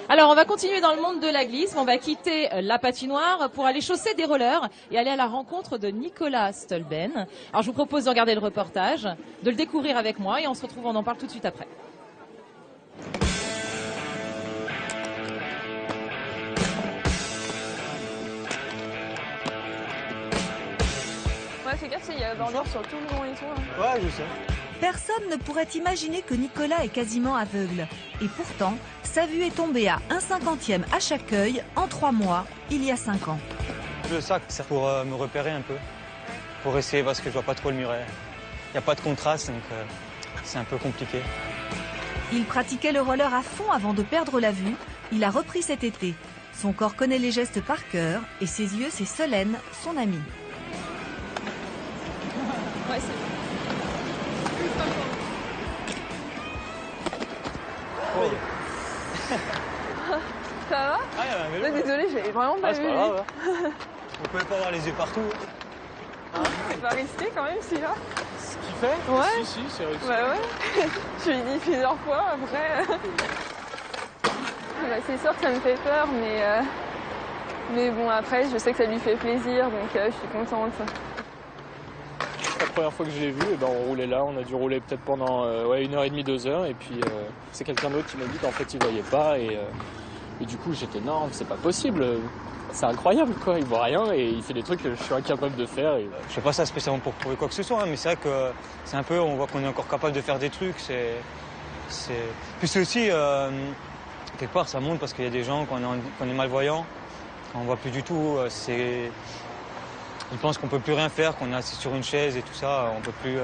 Alors, on va continuer dans le monde de la glisse. On va quitter la patinoire pour aller chausser des rollers et aller à la rencontre de Nicolas Stolben. Alors, je vous propose de regarder le reportage, de le découvrir avec moi et on se retrouve, on en parle tout de suite après. Ouais, fais gaffe, il y a bordure sur tout le long et tout. Hein. Ouais, je sais. Personne ne pourrait imaginer que Nicolas est quasiment aveugle. Et pourtant, sa vue est tombée à 1/50e à chaque œil en 3 mois, il y a 5 ans. Le sac, c'est pour me repérer un peu. Pour essayer, parce que je vois pas trop le muret. Il n'y a pas de contraste, donc c'est un peu compliqué. Il pratiquait le roller à fond avant de perdre la vue. Il a repris cet été. Son corps connaît les gestes par cœur et ses yeux, c'est Solène, son amie. Ouais, c'est Oh. Ça va? Ah, il y avait un vélo. Désolée, j'avais vraiment pas C'est vu. pas grave. Hein. Vous pouvez pas avoir les yeux partout. C'est pas risqué quand même celui-là. Ce qu'il fait? Ouais. Si, c'est réussi. Bah ouais. Je lui ai dit plusieurs fois après. Bah, c'est sûr que ça me fait peur, mais bon après je sais que ça lui fait plaisir, donc je suis contente. La première fois que je l'ai vu, on roulait là, on a dû rouler peut-être pendant 1h30, 2 heures, et puis c'est quelqu'un d'autre qui m'a dit qu'en fait il voyait pas, et du coup j'étais non, c'est pas possible, c'est incroyable quoi, il voit rien et il fait des trucs que je suis incapable de faire. Et... Je fais pas ça spécialement pour prouver quoi que ce soit, hein, mais c'est vrai que c'est un peu, on voit qu'on est encore capable de faire des trucs, Puis c'est aussi, quelque part ça montre parce qu'il y a des gens, quand on est malvoyant, quand on voit plus du tout, ils pensent qu'on peut plus rien faire, qu'on est assis sur une chaise et tout ça, on peut plus.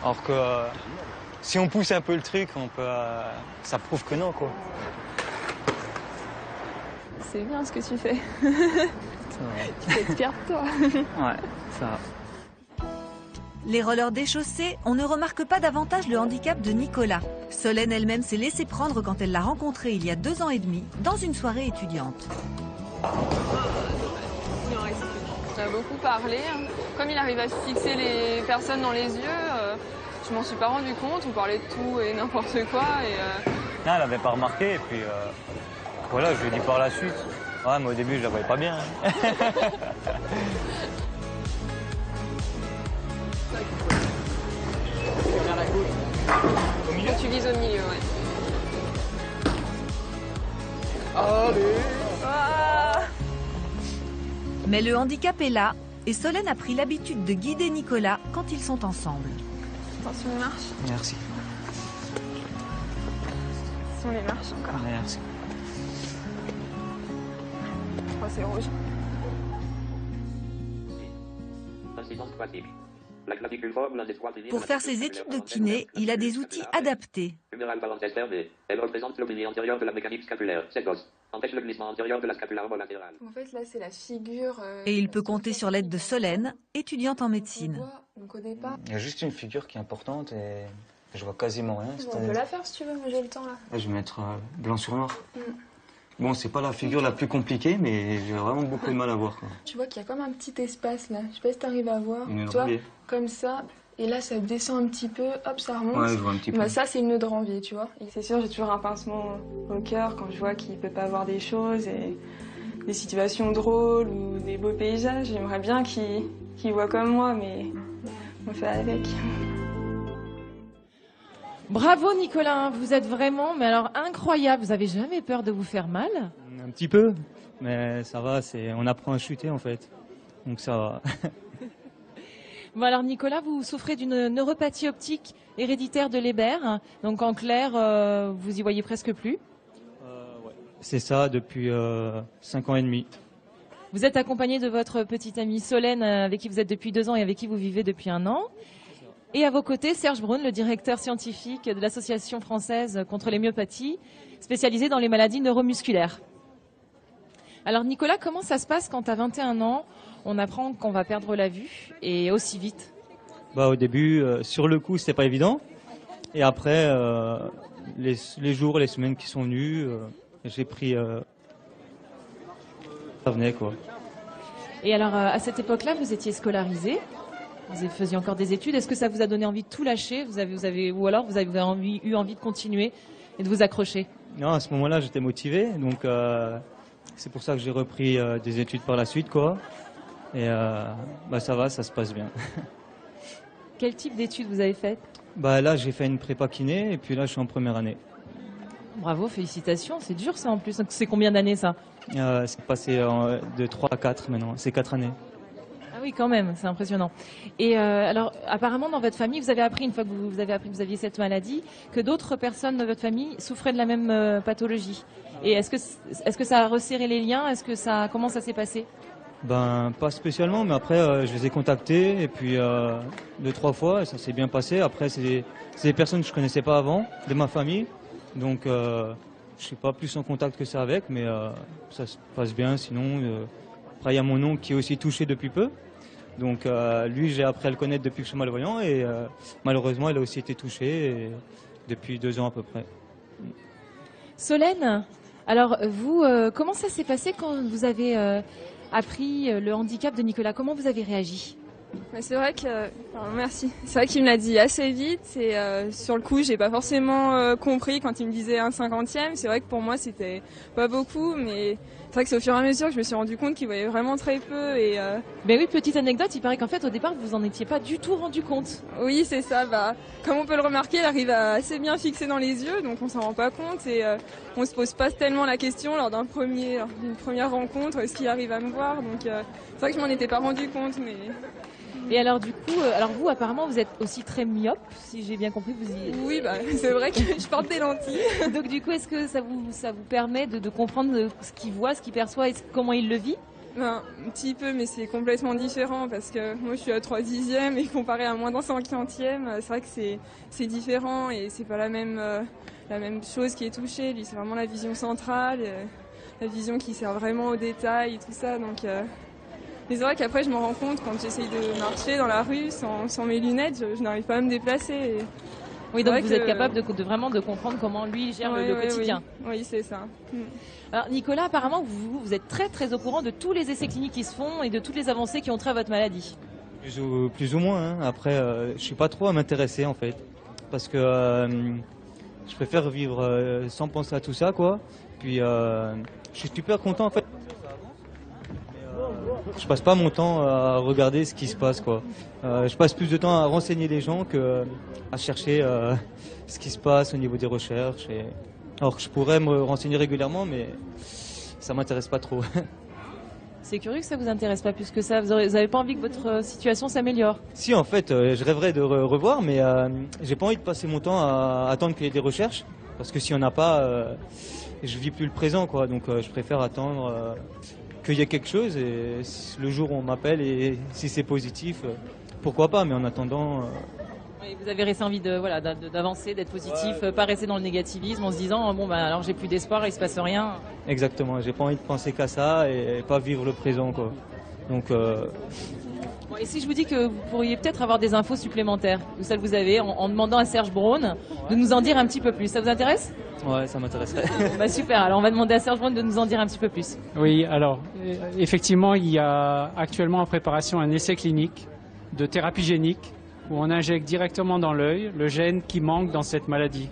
Alors que si on pousse un peu le truc, ça prouve que non, quoi. C'est bien ce que tu fais. Tu peux être fier de toi. Ouais, ça va. Les rollers déchaussés, on ne remarque pas davantage le handicap de Nicolas. Solène elle-même s'est laissée prendre quand elle l'a rencontré il y a 2 ans et demi, dans une soirée étudiante. On a beaucoup parlé. Comme il arrive à fixer les personnes dans les yeux, je m'en suis pas rendu compte. On parlait de tout et n'importe quoi. Non, elle avait pas remarqué, et puis voilà, je lui ai dit par la suite. Ouais, mais au début, je la voyais pas bien. Hein. Au milieu? Tu vises au milieu, ouais. Allez! Ah. Mais le handicap est là, et Solène a pris l'habitude de guider Nicolas quand ils sont ensemble. Attention les marches. Merci. Attention les marches encore. Merci. Oh, c'est rouge. Pour faire ses études de kiné, il a des outils adaptés. Elle représente l'obliné antérieur de la mécanique scapulaire. Cette os empêche le glissement antérieur de la scapula latérale. En fait, là, c'est la figure. Et il peut compter sur l'aide de Solène, étudiante en médecine. Donc au départ, Il y a juste une figure qui est importante et je vois quasiment rien. on peut la faire si tu veux, mais j'ai le temps là. Je vais mettre blanc sur noir. Bon, c'est pas la figure la plus compliquée, mais j'ai vraiment beaucoup de mal à voir, quoi. Tu vois qu'il y a comme un petit espace là. Je sais pas si t'arrives à voir. Une nœud de Toi, ranvier. comme ça. Et là, ça descend un petit peu. Hop, ça remonte. Ouais, je vois un petit peu. Bah, ça, c'est une nœud de ranvier, tu vois. Et c'est sûr, j'ai toujours un pincement au cœur quand je vois qu'il peut pas voir des choses et des situations drôles ou des beaux paysages. J'aimerais bien qu'il voit comme moi, mais on fait avec. Bravo Nicolas, vous êtes vraiment, mais alors incroyable. Vous avez jamais peur de vous faire mal? Un petit peu, mais ça va, on apprend à chuter en fait, donc ça va. Bon alors Nicolas, vous souffrez d'une neuropathie optique héréditaire de Leber, donc en clair, vous y voyez presque plus. Ouais. C'est ça depuis 5 ans et demi. Vous êtes accompagné de votre petite amie Solène, avec qui vous êtes depuis 2 ans et avec qui vous vivez depuis 1 an. Et à vos côtés, Serge Braun, le directeur scientifique de l'Association française contre les myopathies, spécialisée dans les maladies neuromusculaires. Alors Nicolas, comment ça se passe quand à 21 ans, on apprend qu'on va perdre la vue et aussi vite? Au début, sur le coup, c'était pas évident. Et après, les jours, les semaines qui sont venues, j'ai pris... ça venait quoi. Et alors, à cette époque-là, vous étiez scolarisé, vous faisiez encore des études. Est-ce que ça vous a donné envie de tout lâcher, ou alors vous avez eu envie de continuer et de vous accrocher? Non, à ce moment-là, j'étais motivé, donc c'est pour ça que j'ai repris des études par la suite, quoi. Et ça va, ça se passe bien. Quel type d'études vous avez faites? Là, j'ai fait une prépa kiné et puis là, je suis en première année. Bravo, félicitations. C'est dur ça en plus. C'est combien d'années ça? C'est passé de 3 à 4 maintenant, c'est 4 années. Ah oui, quand même, c'est impressionnant. Et alors, apparemment, dans votre famille, vous avez appris, une fois que vous avez appris que vous aviez cette maladie, que d'autres personnes de votre famille souffraient de la même pathologie. Et est-ce que ça a resserré les liens? Comment ça s'est passé? Pas spécialement, mais après, je les ai contactés et puis 2-3 fois, et ça s'est bien passé. Après, c'est des personnes que je connaissais pas avant, de ma famille, donc je suis pas plus en contact que ça avec, mais ça se passe bien. Sinon, après, il y a mon oncle qui est aussi touché depuis peu. Donc lui, j'ai appris à le connaître depuis que je suis malvoyant et malheureusement, il a aussi été touché depuis 2 ans à peu près. Solène, alors vous, comment ça s'est passé quand vous avez appris le handicap de Nicolas? Comment vous avez réagi? C'est vrai que, merci. C'est vrai qu'il me l'a dit assez vite et sur le coup, j'ai pas forcément compris quand il me disait 1/50e. C'est vrai que pour moi, c'était pas beaucoup, mais c'est vrai que c'est au fur et à mesure que je me suis rendu compte qu'il voyait vraiment très peu et. Ben oui, petite anecdote, il paraît qu'en fait au départ vous en étiez pas du tout rendu compte. Oui, c'est ça. Comme on peut le remarquer, il arrive à assez bien fixer dans les yeux, donc on s'en rend pas compte et on se pose pas tellement la question lors d'une première rencontre, est-ce qu'il arrive à me voir. Donc c'est vrai que je m'en étais pas rendu compte, mais. Et alors du coup, vous apparemment vous êtes aussi très myope, si j'ai bien compris. Oui, c'est vrai que je porte des lentilles. Donc du coup, est-ce que ça vous permet de comprendre ce qu'il voit, ce qu'il perçoit et comment il le vit? Un petit peu, mais c'est complètement différent parce que moi je suis à 3/10e et comparé à moins d'1/50e, c'est vrai que c'est différent et c'est pas la même chose qui est touchée. Lui, c'est vraiment la vision centrale, la vision qui sert vraiment aux détails et tout ça. Donc mais c'est vrai qu'après je me rends compte quand j'essaye de marcher dans la rue sans mes lunettes, je n'arrive pas à me déplacer. Et oui, donc vous êtes capable de vraiment de comprendre comment lui gère le quotidien. Oui, c'est ça. Alors Nicolas, apparemment vous êtes très très au courant de tous les essais cliniques qui se font et de toutes les avancées qui ont trait à votre maladie. Plus ou moins, hein. Après je suis pas trop à m'intéresser en fait, parce que je préfère vivre sans penser à tout ça, quoi. Puis je suis super content en fait. Je passe pas mon temps à regarder ce qui se passe, quoi. Je passe plus de temps à renseigner les gens que à chercher ce qui se passe au niveau des recherches. Alors je pourrais me renseigner régulièrement, mais ça m'intéresse pas trop. C'est curieux que ça vous intéresse pas plus que ça. Vous avez pas envie que votre situation s'améliore? Si, en fait, je rêverais de revoir, mais j'ai pas envie de passer mon temps à attendre qu'il y ait des recherches, parce que s'il y en a pas, je vis plus le présent, quoi. Donc je préfère attendre qu'il y ait quelque chose et le jour où on m'appelle et si c'est positif, pourquoi pas, mais en attendant. Oui, vous avez resté envie d'avancer, d'être positif, pas rester dans le négativisme en se disant alors j'ai plus d'espoir, il se passe rien. Exactement, j'ai pas envie de penser qu'à ça et pas vivre le présent, quoi. Donc. Et si je vous dis que vous pourriez peut-être avoir des infos supplémentaires, ça vous avez, en demandant à Serge Braun de nous en dire un petit peu plus, ça vous intéresse? Ouais, ça m'intéresserait. Super, alors on va demander à Serge Braun de nous en dire un petit peu plus. Oui, alors effectivement, il y a actuellement en préparation un essai clinique de thérapie génique où on injecte directement dans l'œil le gène qui manque dans cette maladie.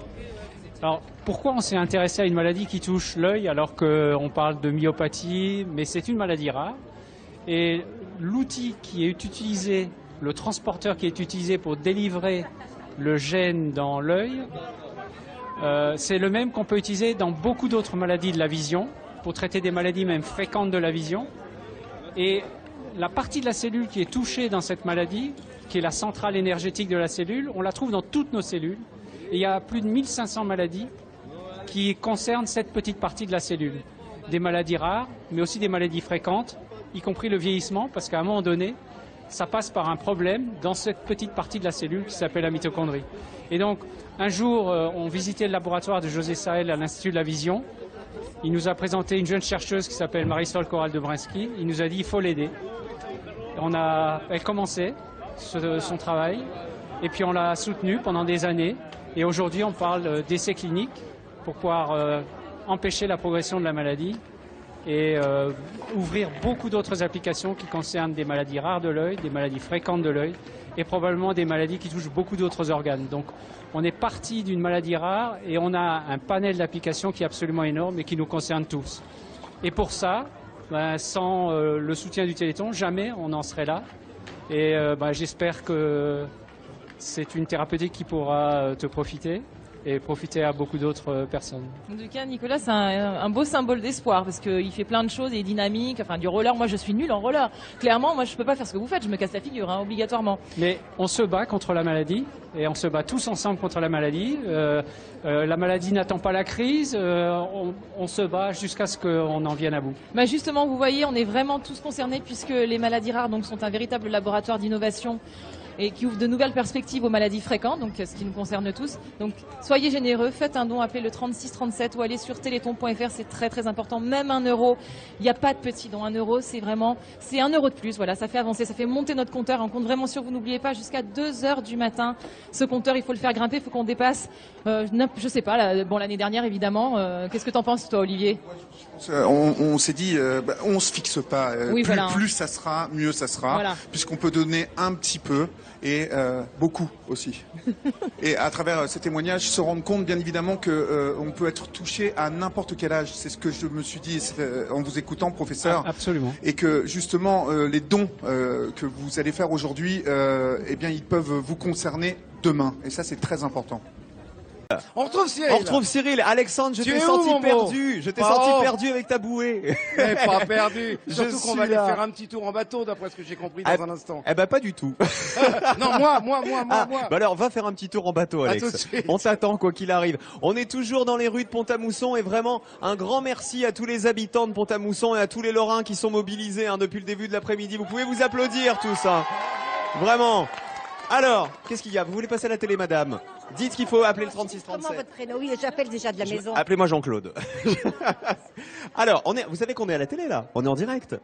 Alors pourquoi on s'est intéressé à une maladie qui touche l'œil alors qu'on parle de myopathie, mais c'est une maladie rare et l'outil qui est utilisé, le transporteur qui est utilisé pour délivrer le gène dans l'œil, c'est le même qu'on peut utiliser dans beaucoup d'autres maladies de la vision, pour traiter des maladies même fréquentes de la vision. Et la partie de la cellule qui est touchée dans cette maladie, qui est la centrale énergétique de la cellule, on la trouve dans toutes nos cellules. Et il y a plus de 1500 maladies qui concernent cette petite partie de la cellule. Des maladies rares, mais aussi des maladies fréquentes, y compris le vieillissement, parce qu'à un moment donné, ça passe par un problème dans cette petite partie de la cellule qui s'appelle la mitochondrie. Et donc, un jour, on visitait le laboratoire de José Sahel à l'Institut de la Vision. Il nous a présenté une jeune chercheuse qui s'appelle Marisol Corral-Debrinsky. Il nous a dit il faut l'aider. Elle commençait son travail et puis on l'a soutenue pendant des années. Et aujourd'hui, on parle d'essais cliniques pour pouvoir empêcher la progression de la maladie et ouvrir beaucoup d'autres applications qui concernent des maladies rares de l'œil, des maladies fréquentes de l'œil et probablement des maladies qui touchent beaucoup d'autres organes. Donc on est parti d'une maladie rare et on a un panel d'applications qui est absolument énorme et qui nous concerne tous. Et pour ça, sans le soutien du Téléthon, jamais on en serait là. Et j'espère que c'est une thérapeutique qui pourra te profiter et profiter à beaucoup d'autres personnes. En tout cas, Nicolas, c'est un beau symbole d'espoir parce qu'il fait plein de choses, il est dynamique, enfin du roller. Moi, je suis nul en roller. Clairement, moi, je peux pas faire ce que vous faites, je me casse la figure, hein, obligatoirement. Mais on se bat contre la maladie et on se bat tous ensemble contre la maladie. La maladie n'attend pas la crise, on se bat jusqu'à ce qu'on en vienne à bout. Bah justement, vous voyez, on est vraiment tous concernés puisque les maladies rares donc, sont un véritable laboratoire d'innovation et qui ouvre de nouvelles perspectives aux maladies fréquentes, donc ce qui nous concerne tous. Donc soyez généreux, faites un don, appelez le 3637 ou allez sur téléthon.fr, c'est très très important, même 1 euro, il n'y a pas de petit don, 1 euro c'est 1 euro de plus, voilà, ça fait avancer, ça fait monter notre compteur, on compte vraiment sur vous, n'oubliez pas, jusqu'à 2h du matin, ce compteur il faut le faire grimper, il faut qu'on dépasse, je sais pas, l'année dernière évidemment, qu'est-ce que t'en penses toi Olivier? On s'est dit, on se fixe pas, oui, plus ça sera, mieux ça sera, voilà. Puisqu'on peut donner un petit peu et beaucoup aussi. Et à travers ces témoignages, se rendre compte bien évidemment que on peut être touché à n'importe quel âge. C'est ce que je me suis dit en vous écoutant, professeur. Absolument. Et que justement les dons que vous allez faire aujourd'hui, eh bien ils peuvent vous concerner demain. Et ça c'est très important. On retrouve Cyril. On retrouve Cyril. Alexandre, je t'ai senti perdu. Je t'ai senti perdu avec ta bouée. Mais pas perdu. Surtout qu'on va aller là. faire un petit tour en bateau, d'après ce que j'ai compris dans un instant. Eh ben pas du tout. Non, moi. Bah alors, va faire un petit tour en bateau, Alex. À tout de suite. On t'attend quoi qu'il arrive. On est toujours dans les rues de Pont-à-Mousson et vraiment un grand merci à tous les habitants de Pont-à-Mousson et à tous les Lorrains qui sont mobilisés depuis le début de l'après-midi. Vous pouvez vous applaudir tous. Hein. Vraiment. Alors, qu'est-ce qu'il y a? Vous voulez passer à la télé, madame? Dites qu'il faut appeler le 3637. Comment votre prénom? Oui, j'appelle déjà de la maison. Appelez-moi Jean-Claude. Alors, vous savez qu'on est à la télé là? On est en direct.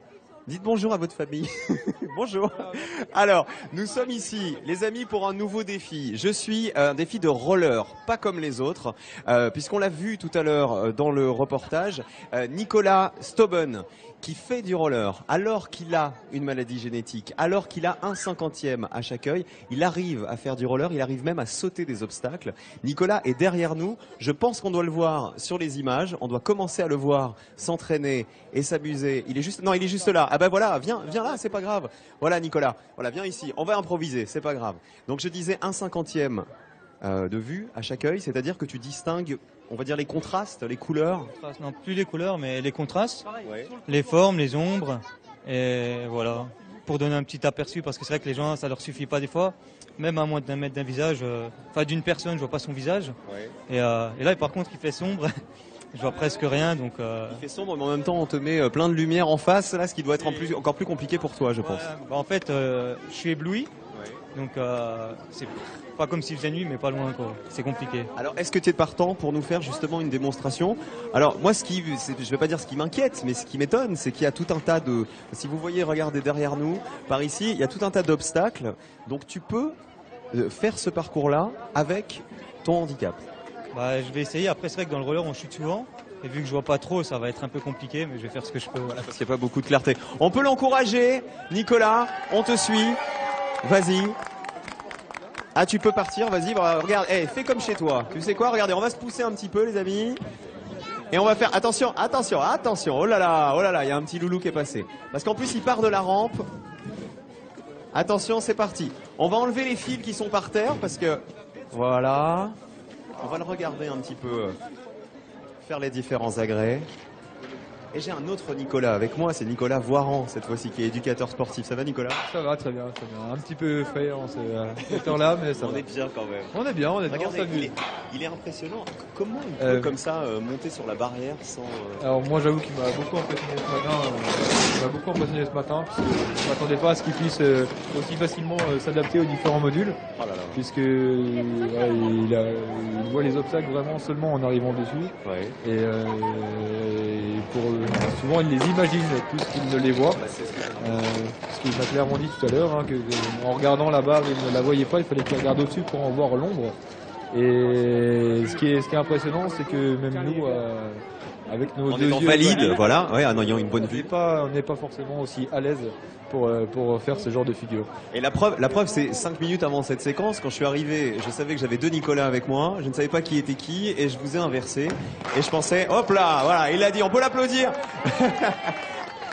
Dites bonjour à votre famille. Bonjour. Alors, nous sommes ici, les amis, pour un nouveau défi. Je suis un défi de roller, pas comme les autres, puisqu'on l'a vu tout à l'heure dans le reportage. Nicolas Stauben, qui fait du roller, alors qu'il a une maladie génétique, alors qu'il a 1/50e à chaque œil, il arrive à faire du roller, il arrive même à sauter des obstacles. Nicolas est derrière nous, je pense qu'on doit le voir sur les images, on doit commencer à le voir s'entraîner et s'amuser. Il est juste là. Ah ben voilà, viens là, c'est pas grave. Voilà Nicolas, voilà, viens ici, on va improviser, c'est pas grave. Donc je disais 1/50e de vue à chaque œil, c'est-à-dire que tu distingues, on va dire, les contrastes, les couleurs. Non, plus les couleurs, mais les contrastes, Ouais. les formes, les ombres, et voilà. Pour donner un petit aperçu, parce que c'est vrai que les gens, ça leur suffit pas des fois, même à moins d'un mètre d'un visage, enfin d'une personne, je vois pas son visage. Ouais. Et là, par contre, il fait sombre, je vois presque rien, donc. Il fait sombre, mais en même temps, on te met plein de lumière en face, là, ce qui doit être encore plus compliqué pour toi, je pense. Bah, en fait, je suis ébloui, donc c'est pas comme s'il faisait nuit, mais pas loin, quoi. C'est compliqué. Alors, est-ce que tu es partant pour nous faire justement une démonstration? Alors, moi, je vais pas dire ce qui m'inquiète, mais ce qui m'étonne, c'est qu'il y a tout un tas de... Si vous voyez, regardez derrière nous, par ici, il y a tout un tas d'obstacles. Donc, tu peux faire ce parcours-là avec ton handicap. Bah, je vais essayer. Après, c'est vrai que dans le roller, on chute souvent. Et vu que je vois pas trop, ça va être un peu compliqué, mais je vais faire ce que je peux. Voilà, parce qu'il n'y a pas beaucoup de clarté. On peut l'encourager. Nicolas, on te suit. Vas-y. Ah, tu peux partir, vas-y, regarde, fais comme chez toi. Tu sais quoi, regardez, on va se pousser un petit peu, les amis. Et on va faire, attention, oh là là, il y a un petit loulou qui est passé. Parce qu'en plus, il part de la rampe. Attention, c'est parti. On va enlever les fils qui sont par terre, parce que, voilà. On va le regarder un petit peu, faire les différents agrès. Et j'ai un autre Nicolas avec moi, c'est Nicolas Voiran cette fois-ci, qui est éducateur sportif. Ça va Nicolas? Ça va, très bien, très bien. Un petit peu effrayant cette heure-là, mais ça va. On est bien quand même. On est bien, on est bien. Regardez, il est impressionnant. Comment il peut comme ça monter sur la barrière sans... Alors moi j'avoue qu'il m'a beaucoup impressionné ce matin. Parce que je ne m'attendais pas à ce qu'il puisse aussi facilement s'adapter aux différents modules. Oh là là. Puisque il voit les obstacles vraiment seulement en arrivant dessus. Ouais. Et souvent il les imagine plus qu'il ne les voit. Ce qu'il m'a clairement dit tout à l'heure, hein, en regardant la barre, il ne la voyait pas, il fallait qu'il regarde au-dessus pour en voir l'ombre. Et ce qui est impressionnant, c'est que même nous, avec nos En deux étant yeux valide, voilà, ouais, en ayant une bonne on vue. n'est pas forcément aussi à l'aise pour faire ce genre de figure. Et la preuve, c'est 5 minutes avant cette séquence, quand je suis arrivé, je savais que j'avais 2 Nicolas avec moi, je ne savais pas qui était qui, et je vous ai inversé, et je pensais, hop là, voilà, il a dit, on peut l'applaudir.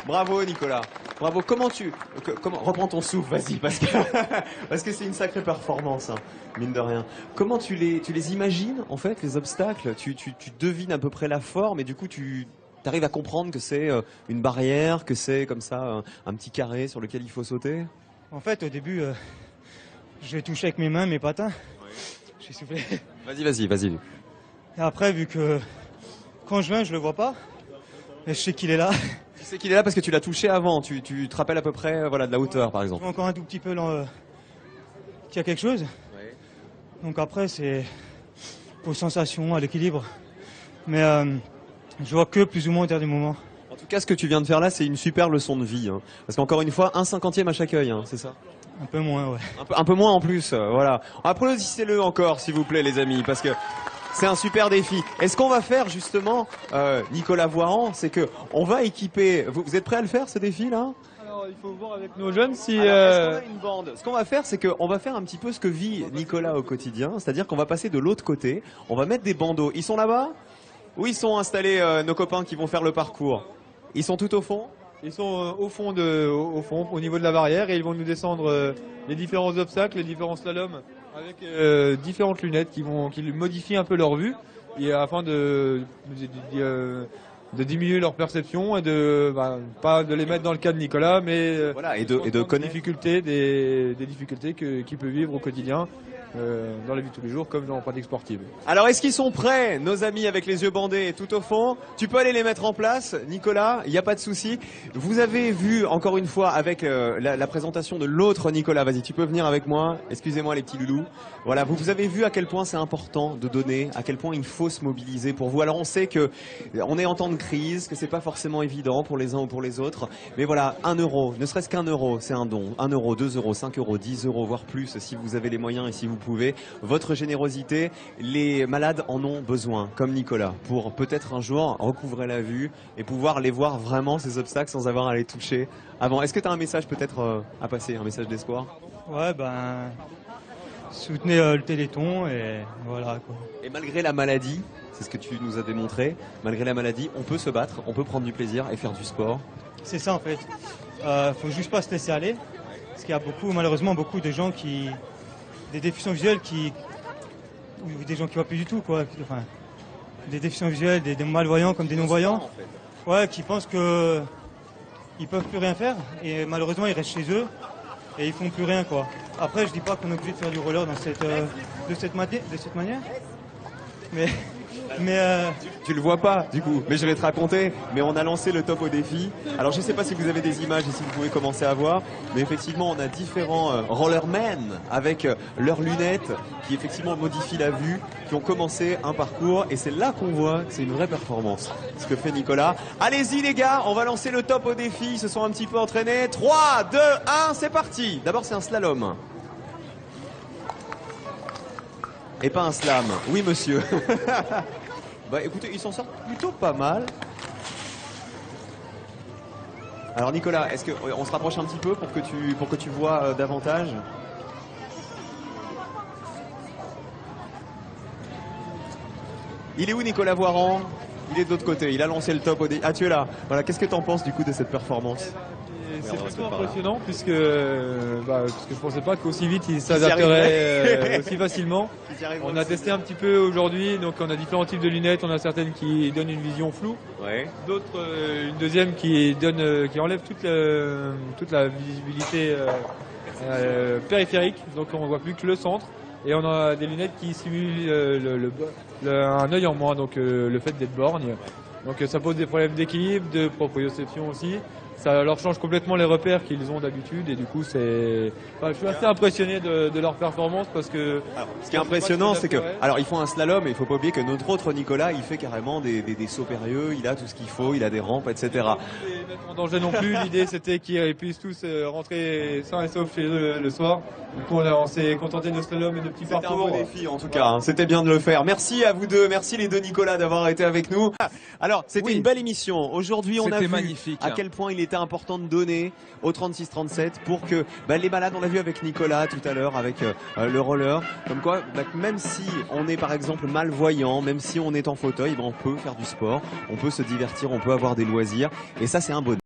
Bravo Nicolas, bravo. Comment reprends ton souffle, vas-y, parce que c'est une sacrée performance, hein, mine de rien. Comment tu les imagines, en fait, les obstacles, tu devines à peu près la forme, et du coup tu arrives à comprendre que c'est une barrière, que c'est comme ça un petit carré sur lequel il faut sauter? En fait, au début, je touchais avec mes mains, mes patins. J'ai soufflé. Vas-y. Et après, vu que quand je viens, je le vois pas, mais je sais qu'il est là. Tu sais qu'il est là parce que tu l'as touché avant, tu te rappelles à peu près voilà, de la hauteur par exemple. Encore un tout petit peu qu'il y a quelque chose. Ouais. Donc après, c'est aux sensations, à l'équilibre. Mais je vois que plus ou moins au dernier moment. En tout cas, ce que tu viens de faire là, c'est une super leçon de vie. Hein. Parce qu'encore une fois, 1/50e à chaque œil, hein, c'est ça? Un peu moins, ouais. Un peu moins en plus, voilà. Applaudissez-le encore, s'il vous plaît, les amis, parce que c'est un super défi. Et ce qu'on va faire, justement, Nicolas Voiran, c'est que on va équiper... Vous êtes prêts à le faire, ce défi-là? Alors, il faut voir avec nos jeunes si... Alors, est-ce qu'on a une bande? Ce qu'on va faire, c'est qu'on va faire un petit peu ce que vit Nicolas au quotidien, c'est-à-dire qu'on va passer de l'autre côté, on va mettre des bandeaux. Ils sont là-bas? Où ils sont installés, nos copains qui vont faire le parcours? Ils sont tout au fond? Ils sont au fond, au niveau de la barrière, et ils vont nous descendre les différents obstacles, les différents slaloms, avec différentes lunettes qui modifient un peu leur vue, et afin de diminuer leur perception et pas de les mettre dans le cas de Nicolas, mais voilà, et de connaître des difficultés qu'il peut vivre au quotidien. Dans la vie de tous les jours comme dans la pratique sportive. Alors est-ce qu'ils sont prêts, nos amis avec les yeux bandés tout au fond? Tu peux aller les mettre en place, Nicolas, il n'y a pas de souci. Vous avez vu encore une fois avec la présentation de l'autre Nicolas, vas-y tu peux venir avec moi, excusez-moi les petits loulous. Voilà, vous avez vu à quel point c'est important de donner, à quel point il faut se mobiliser pour vous. Alors on sait que on est en temps de crise, que c'est pas forcément évident pour les uns ou pour les autres, mais voilà, 1 euro, ne serait-ce qu'1 euro, c'est un don. 1 euro, 2 euros, 5 euros, 10 euros, voire plus si vous avez les moyens et si vous pouvez. Votre générosité, les malades en ont besoin, comme Nicolas, pour peut-être un jour recouvrer la vue et pouvoir les voir vraiment ces obstacles sans avoir à les toucher avant. Est-ce que tu as un message peut-être à passer, un message d'espoir? Ouais, soutenez le Téléthon et voilà quoi. Et malgré la maladie, c'est ce que tu nous as démontré, malgré la maladie, on peut se battre, on peut prendre du plaisir et faire du sport. C'est ça en fait. Faut juste pas se laisser aller, parce qu'il y a malheureusement beaucoup de gens des déficients visuels ou des gens qui voient plus du tout quoi. Enfin, des déficients visuels, des malvoyants comme des non-voyants. En fait. Ouais, qui pensent que ils peuvent plus rien faire et malheureusement ils restent chez eux et ils font plus rien quoi. Après je dis pas qu'on est obligé de faire du roller de cette manière. Mais tu le vois pas du coup, mais je vais te raconter. Mais on a lancé le top au défi. Alors je sais pas si vous avez des images et si vous pouvez commencer à voir, mais effectivement on a différents rollermen avec leurs lunettes qui effectivement modifient la vue, qui ont commencé un parcours et c'est là qu'on voit que c'est une vraie performance ce que fait Nicolas. Allez-y les gars, on va lancer le top au défi. Ils se sont un petit peu entraînés. 3, 2, 1, c'est parti. D'abord c'est un slalom. Et pas un slam. Oui, monsieur. Bah écoutez, ils s'en sortent plutôt pas mal. Alors Nicolas, est-ce qu'on se rapproche un petit peu pour que tu vois davantage? Il est où Nicolas Voiran? Il est de l'autre côté, il a lancé le top au dé. Ah tu es là. Voilà, qu'est-ce que tu en penses du coup de cette performance? C'est plutôt impressionnant puisque je pensais pas qu'aussi vite il s'adapterait aussi facilement. On a testé un petit peu aujourd'hui, donc on a différents types de lunettes, on a certaines qui donnent une vision floue, d'autres une deuxième qui enlève toute la visibilité périphérique, donc on voit plus que le centre, et on a des lunettes qui simulent un œil en moins, donc le fait d'être borgne. Donc ça pose des problèmes d'équilibre, de proprioception aussi. ça leur change complètement les repères qu'ils ont d'habitude et du coup je suis assez impressionné de leur performance parce que... Alors, ce qui est impressionnant, c'est que, alors ils font un slalom et il faut pas oublier que notre autre Nicolas, il fait carrément des sauts périlleux, il a tout ce qu'il faut, il a des rampes, etc. En danger non plus, l'idée c'était qu'ils puissent tous rentrer sains et saufs chez eux le soir. Du coup on s'est contenté de slalom et de petits parcours. C'était un beau défi en tout cas, hein. C'était bien de le faire. Merci à vous deux, merci les deux Nicolas d'avoir été avec nous. Alors c'était une belle émission. Aujourd'hui on a vu magnifique, à quel point il était important de donner au 36-37 pour que les malades, on l'a vu avec Nicolas tout à l'heure avec le roller, comme quoi même si on est par exemple malvoyant, même si on est en fauteuil, on peut faire du sport, on peut se divertir, on peut avoir des loisirs et ça c'est un bonheur.